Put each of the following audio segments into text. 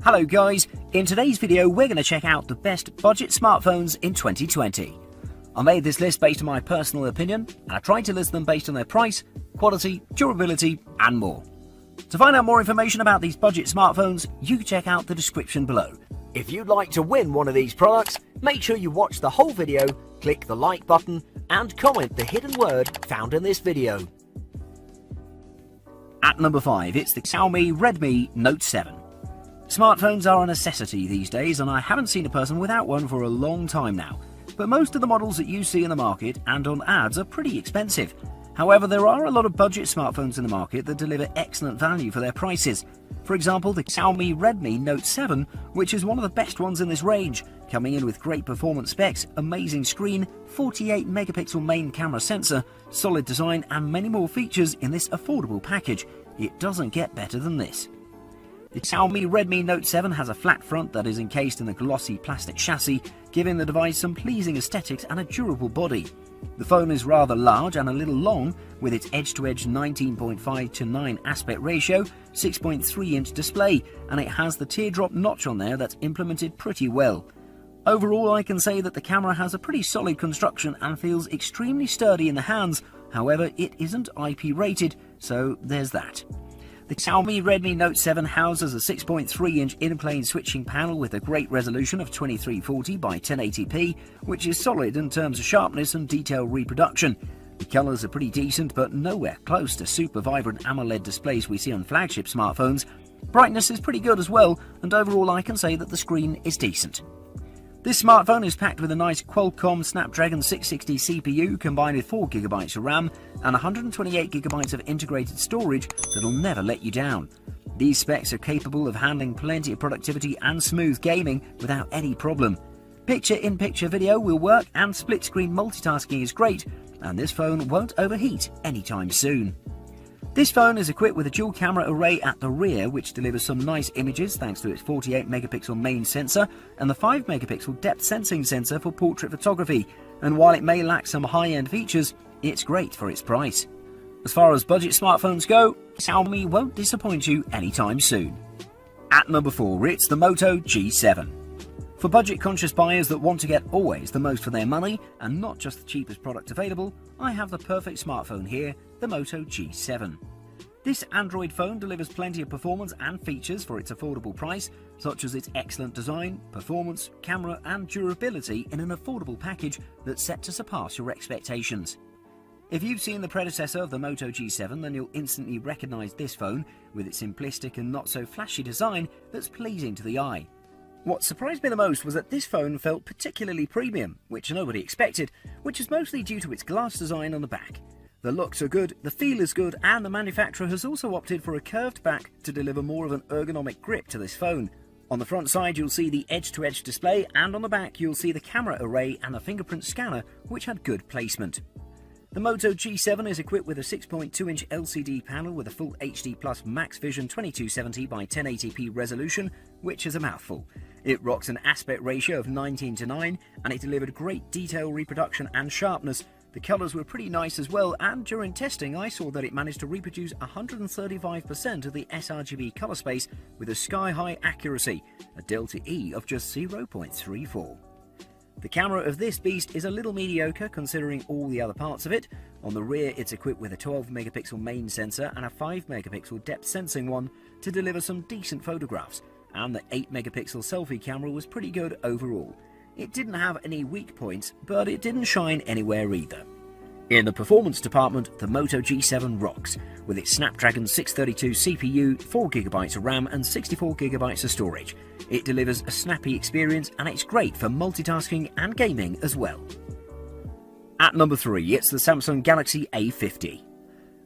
Hello guys, in today's video we're going to check out the best budget smartphones in 2020. I made this list based on my personal opinion and I tried to list them based on their price, quality, durability and more. To find out more information about these budget smartphones, you can check out the description below. If you'd like to win one of these products, make sure you watch the whole video, click the like button and comment the hidden word found in this video. At number 5, it's the Xiaomi Redmi Note 7. Smartphones are a necessity these days and I haven't seen a person without one for a long time now. But most of the models that you see in the market and on ads are pretty expensive. However, there are a lot of budget smartphones in the market that deliver excellent value for their prices. For example, the Xiaomi Redmi Note 7, which is one of the best ones in this range, coming in with great performance specs, amazing screen, 48 megapixel main camera sensor, solid design and many more features in this affordable package. It doesn't get better than this. The Xiaomi Redmi Note 7 has a flat front that is encased in a glossy plastic chassis, giving the device some pleasing aesthetics and a durable body. The phone is rather large and a little long, with its edge-to-edge 19.5:9 aspect ratio, 6.3-inch display, and it has the teardrop notch on there that's implemented pretty well. Overall, I can say that the camera has a pretty solid construction and feels extremely sturdy in the hands. However, it isn't IP rated, so there's that. The Xiaomi Redmi Note 7 houses a 6.3-inch in-plane switching panel with a great resolution of 2340 by 1080p, which is solid in terms of sharpness and detail reproduction. The colours are pretty decent, but nowhere close to super vibrant AMOLED displays we see on flagship smartphones. Brightness is pretty good as well, and overall I can say that the screen is decent. This smartphone is packed with a nice Qualcomm Snapdragon 660 CPU combined with 4GB of RAM and 128GB of integrated storage that'll never let you down. These specs are capable of handling plenty of productivity and smooth gaming without any problem. Picture-in-picture video will work and split-screen multitasking is great, and this phone won't overheat anytime soon. This phone is equipped with a dual camera array at the rear which delivers some nice images thanks to its 48 megapixel main sensor and the 5 megapixel depth sensing sensor for portrait photography, and while it may lack some high-end features, it's great for its price. As far as budget smartphones go, Xiaomi won't disappoint you anytime soon. At number 4, it's the Moto G7. For budget-conscious buyers that want to get always the most for their money and not just the cheapest product available, I have the perfect smartphone here, the Moto G7. This Android phone delivers plenty of performance and features for its affordable price, such as its excellent design, performance, camera and durability in an affordable package that's set to surpass your expectations. If you've seen the predecessor of the Moto G7, then you'll instantly recognise this phone with its simplistic and not so flashy design that's pleasing to the eye. What surprised me the most was that this phone felt particularly premium, which nobody expected, which is mostly due to its glass design on the back. The looks are good, the feel is good, and the manufacturer has also opted for a curved back to deliver more of an ergonomic grip to this phone. On the front side you'll see the edge-to-edge display, and on the back you'll see the camera array and the fingerprint scanner, which had good placement. The Moto G7 is equipped with a 6.2-inch LCD panel with a full HD Plus Max Vision 2270 by 1080p resolution, which is a mouthful. It rocks an aspect ratio of 19:9 and it delivered great detail reproduction and sharpness. The colours were pretty nice as well, and during testing I saw that it managed to reproduce 135% of the sRGB colour space with a sky-high accuracy, a delta E of just 0.34. The camera of this beast is a little mediocre considering all the other parts of it. On the rear it's equipped with a 12 megapixel main sensor and a 5 megapixel depth sensing one to deliver some decent photographs, and the 8 megapixel selfie camera was pretty good overall. It didn't have any weak points, but it didn't shine anywhere either. In the performance department, the Moto G7 rocks, with its Snapdragon 632 CPU, 4GB of RAM and 64GB of storage. It delivers a snappy experience and it's great for multitasking and gaming as well. At number 3, it's the Samsung Galaxy A50.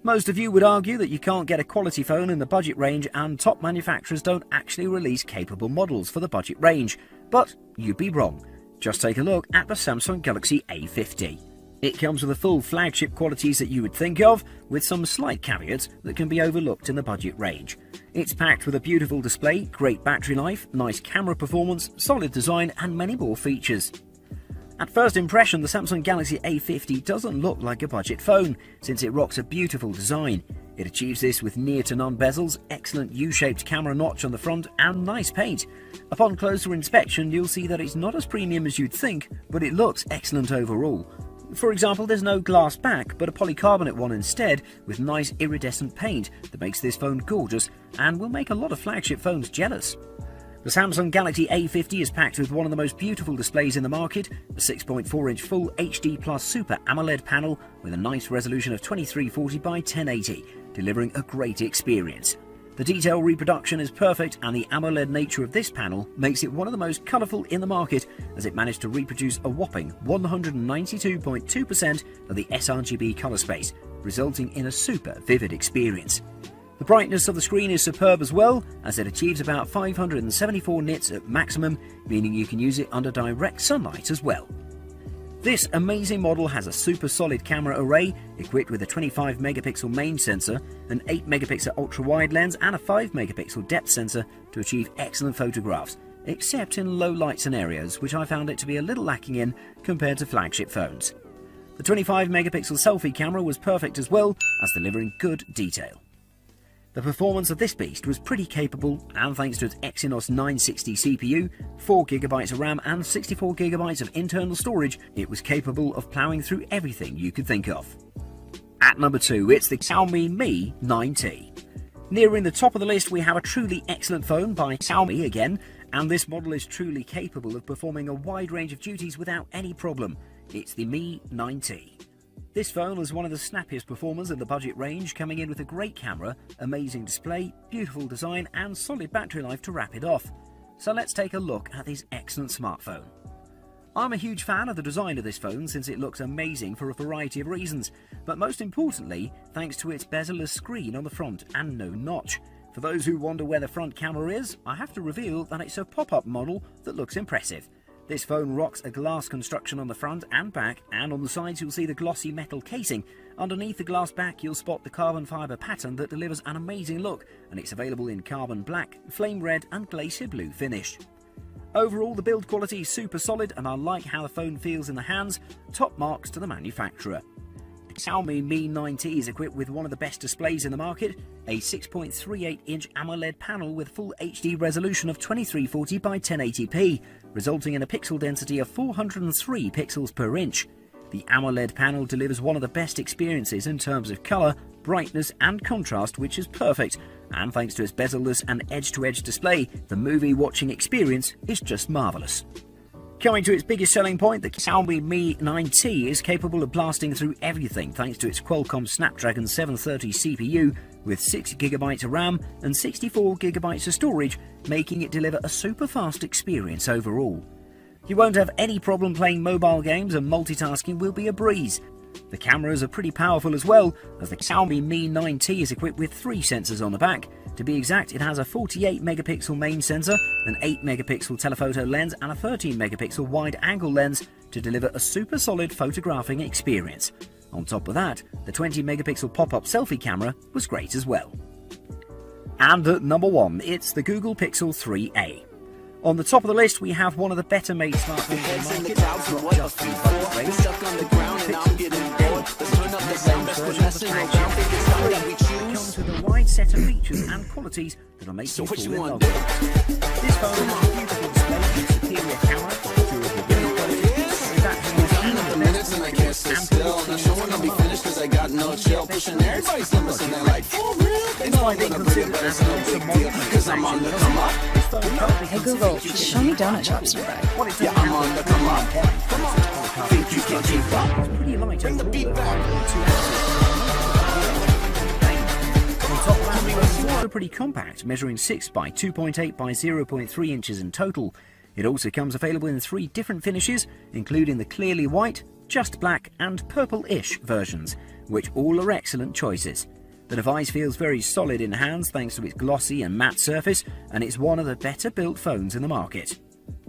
Most of you would argue that you can't get a quality phone in the budget range and top manufacturers don't actually release capable models for the budget range, but you'd be wrong. Just take a look at the Samsung Galaxy A50. It comes with the full flagship qualities that you would think of, with some slight caveats that can be overlooked in the budget range. It's packed with a beautiful display, great battery life, nice camera performance, solid design and many more features. At first impression, the Samsung Galaxy A50 doesn't look like a budget phone, since it rocks a beautiful design. It achieves this with near to none bezels, excellent U-shaped camera notch on the front and nice paint. Upon closer inspection you'll see that it's not as premium as you'd think, but it looks excellent overall. For example, there's no glass back but a polycarbonate one instead with nice iridescent paint that makes this phone gorgeous and will make a lot of flagship phones jealous. The Samsung Galaxy A50 is packed with one of the most beautiful displays in the market, a 6.4-inch Full HD Plus Super AMOLED panel with a nice resolution of 2340 by 1080, delivering a great experience. The detail reproduction is perfect and the AMOLED nature of this panel makes it one of the most colourful in the market, as it managed to reproduce a whopping 192.2% of the sRGB colour space, resulting in a super vivid experience. The brightness of the screen is superb as well, as it achieves about 574 nits at maximum, meaning you can use it under direct sunlight as well. This amazing model has a super solid camera array equipped with a 25 megapixel main sensor, an 8 megapixel ultra-wide lens and a 5 megapixel depth sensor to achieve excellent photographs, except in low light scenarios, which I found it to be a little lacking in compared to flagship phones. The 25 megapixel selfie camera was perfect as well, as delivering good detail. The performance of this beast was pretty capable, and thanks to its Exynos 960 CPU, 4GB of RAM and 64GB of internal storage, it was capable of ploughing through everything you could think of. At number 2, it's the Xiaomi Mi 9T. Nearing the top of the list we have a truly excellent phone by Xiaomi again, and this model is truly capable of performing a wide range of duties without any problem. It's the Mi 9T. This phone is one of the snappiest performers in the budget range, coming in with a great camera, amazing display, beautiful design and solid battery life to wrap it off. So let's take a look at this excellent smartphone. I'm a huge fan of the design of this phone since it looks amazing for a variety of reasons, but most importantly thanks to its bezel-less screen on the front and no notch. For those who wonder where the front camera is, I have to reveal that it's a pop-up model that looks impressive. This phone rocks a glass construction on the front and back, and on the sides you'll see the glossy metal casing. Underneath the glass back you'll spot the carbon fibre pattern that delivers an amazing look, and it's available in carbon black, flame red and glacier blue finish. Overall the build quality is super solid and I like how the phone feels in the hands, top marks to the manufacturer. The Xiaomi Mi 9T is equipped with one of the best displays in the market, a 6.38-inch AMOLED panel with full HD resolution of 2340 by 1080p, resulting in a pixel density of 403 pixels per inch. The AMOLED panel delivers one of the best experiences in terms of colour, brightness and contrast, which is perfect, and thanks to its bezel-less and edge-to-edge display, the movie watching experience is just marvellous. Coming to its biggest selling point, the Xiaomi Mi 9T is capable of blasting through everything thanks to its Qualcomm Snapdragon 730 CPU with 6GB of RAM and 64GB of storage, making it deliver a super fast experience overall. You won't have any problem playing mobile games and multitasking will be a breeze. The cameras are pretty powerful as well, as the Xiaomi Mi 9T is equipped with 3 sensors on the back. To be exact, it has a 48 megapixel main sensor, an 8 megapixel telephoto lens and a 13 megapixel wide angle lens to deliver a super solid photographing experience. On top of that, the 20 megapixel pop-up selfie camera was great as well. And at number 1, it's the Google Pixel 3a. On the top of the list we have one of the better made smartphones in the market, not just the budget range. It comes with a wide set of features and qualities that'll make you fall in love with it. This phone has a beautiful display with superior camera, durable build quality, Hey Google, show me donut shops nearby. Yeah, I'm on the come on. Think you can keep up? It's pretty light it's also pretty compact, measuring 6 by 2.8 by 0.3 inches in total. It also comes available in 3 different finishes, including the clearly white, just black and purple-ish versions, which all are excellent choices. The device feels very solid in hands thanks to its glossy and matte surface, and it's one of the better built phones in the market.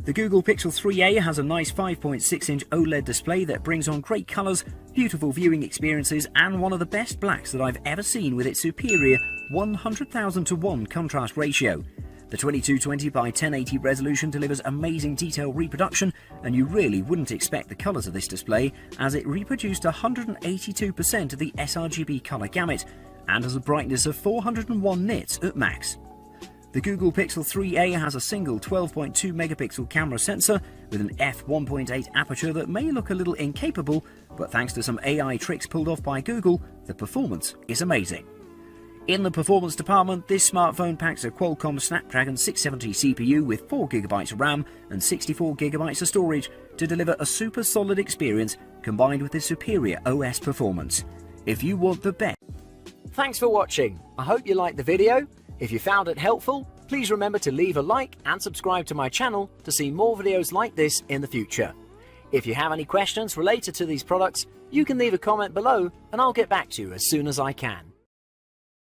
The Google Pixel 3a has a nice 5.6-inch OLED display that brings on great colours, beautiful viewing experiences and one of the best blacks that I've ever seen with its superior 100,000:1 contrast ratio. The 2220 by 1080 resolution delivers amazing detail reproduction, and you really wouldn't expect the colours of this display, as it reproduced 182% of the sRGB colour gamut, and has a brightness of 401 nits at max. The Google Pixel 3a has a single 12.2 megapixel camera sensor with an f1.8 aperture that may look a little incapable, but thanks to some AI tricks pulled off by Google, the performance is amazing. In the performance department, this smartphone packs a Qualcomm Snapdragon 670 CPU with 4GB of RAM and 64GB of storage to deliver a super solid experience combined with a superior OS performance. If you want the best. Thanks for watching. I hope you liked the video. If you found it helpful, please remember to leave a like and subscribe to my channel to see more videos like this in the future. If you have any questions related to these products, you can leave a comment below and I'll get back to you as soon as I can.